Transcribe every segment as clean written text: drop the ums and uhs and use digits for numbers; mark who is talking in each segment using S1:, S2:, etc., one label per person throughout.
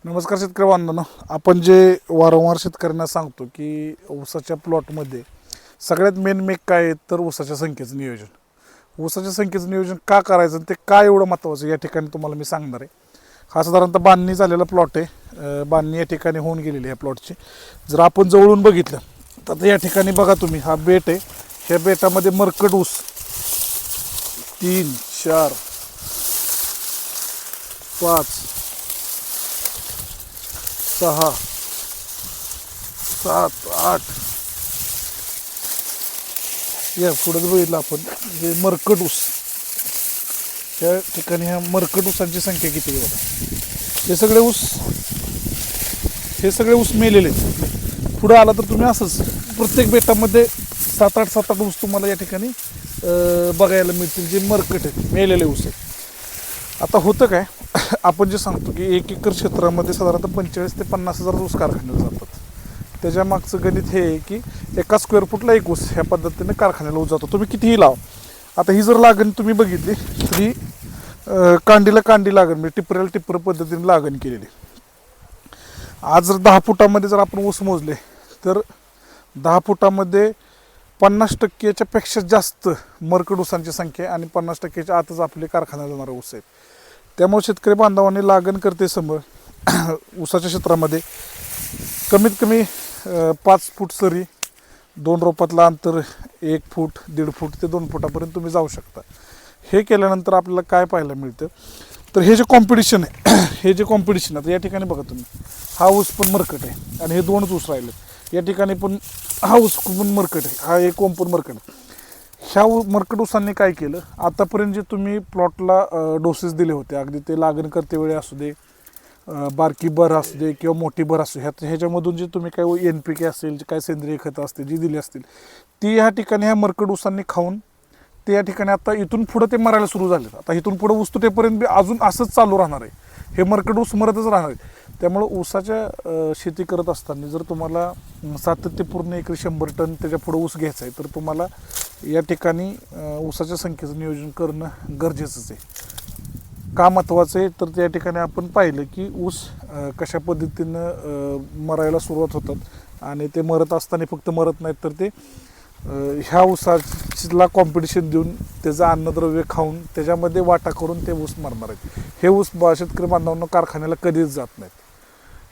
S1: नमस्कार शेतकरी बांधवांनो, आपण जे वारंवार शेतकऱ्यांना सांगतो की ऊसाच्या प्लॉटमध्ये सगळ्यात मेन मेक काय आहे तर ऊसाच्या संख्येचं नियोजन. ऊसाच्या संख्येचं नियोजन का करायचं आणि ते का एवढं महत्त्वाचं या ठिकाणी तुम्हाला मी सांगणार आहे. हा साधारणतः बांधणी झालेला प्लॉट आहे. बांधणी या ठिकाणी होऊन गेलेली आहे प्लॉटची. जर आपण जवळून बघितलं तर या ठिकाणी बघा तुम्ही, हा बेट आहे. ह्या बेटामध्ये मरकट ऊस 3 4 5 6 7 8 या पुढे बघितलं आपण हे मरकट ऊस. या ठिकाणी ह्या मरकट ऊसांची संख्या किती आहे बघा. हे सगळे ऊस मेलेले आहेत. पुढं आला तर तुम्ही असंच प्रत्येक बेटामध्ये 7-8 ऊस तुम्हाला या ठिकाणी बघायला मिळतील, जे मरकट आहेत, मेलेले ऊस आहेत. आता होतं काय, आपण जे सांगतो की 1 एकर क्षेत्रामध्ये साधारणतः 45 ते 50 हजार ऊस कारखान्याला जातात. त्याच्या मागचं गणित हे आहे की एका स्क्वेअर फुटला एक ऊस ह्या पद्धतीने कारखान्याला ऊस जातो. तुम्ही कितीही लावा. आता ही जर लागण तुम्ही बघितली तर ही कांडीला कांडी लागण, म्हणजे टिपऱ्याला टिपर पद्धतीने लागण केलेली. आज जर 10 फुटामध्ये जर आपण ऊस मोजले तर 10 फुटामध्ये 50%च्या पेक्षा जास्त मरकट ऊसांची संख्या आहे आणि 50%च्या आतच आपले कारखान्याला जाणारे ऊस आहेत. त्यामुळे शेतकरी बांधवांनी लागण करते समोर ऊसाच्या क्षेत्रामध्ये कमीत कमी 5 फूट सरी, 2 रोपातलं अंतर 1 फूट 1.5 फूट ते 2 फुटापर्यंत तुम्ही जाऊ शकता. हे केल्यानंतर आपल्याला काय पाहायला मिळतं तर हे जे कॉम्पिटिशन आहे हे जे कॉम्पिटिशन आता या ठिकाणी बघा तुम्ही, हा ऊस पण मरकट आहे आणि हे 2च ऊस राहिले. या ठिकाणी पण हा ऊस पण मरकट आहे, हा एक ओम पण मरकट आहे. ह्या मरकट ऊसांनी काय केलं, आतापर्यंत जे तुम्ही प्लॉटला डोसेस दिले होते, अगदी ते लागण करते वेळी असू दे, बारकी बर असू दे किंवा मोठी बर असू, ह्याच्यामधून जे तुम्ही काही NPK असेल, जे काही सेंद्रिय खतं असतील जी दिली असतील ती ह्या ठिकाणी ह्या मरकट ऊसांनी खाऊन ते या ठिकाणी आता इथून पुढं ते मरायला सुरू झाले. आता इथून पुढं ऊस तुटेपर्यंत बी अजून असंच चालू राहणार आहे. हे मरकट ऊस मरतच राहणार आहे. त्यामुळं ऊसाच्या शेती करत असताना जर तुम्हाला सातत्यपूर्ण एकरी 100 टन त्याच्या पुढं ऊस घ्यायचा आहे तर तुम्हाला या ठिकाणी ऊसाच्या संख्येचं नियोजन करणं गरजेचंच आहे. का महत्त्वाचं आहे तर त्या ठिकाणी आपण पाहिलं की ऊस कशा पद्धतीनं मरायला सुरुवात होतात आणि ते मरत असताना फक्त मरत नाहीत तर ते ह्या ऊसाला कॉम्पिटिशन देऊन त्याचं अन्नद्रव्य खाऊन त्याच्यामध्ये वाटा करून ते ऊस मरणार आहेत. हे ऊस शेतकरी बांधवांना कारखान्याला कधीच जात नाहीत.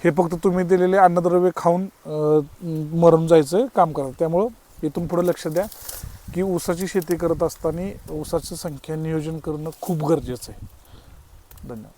S1: हे फक्त तुम्ही दिलेले अन्नद्रव्य खाऊन मरून जायचं काम करा. त्यामुळं इथून पुढे लक्ष द्या की ऊसाची शेती करत असताना ऊसाची संख्या नियोजन करणं खूप गरजेचं आहे. धन्यवाद.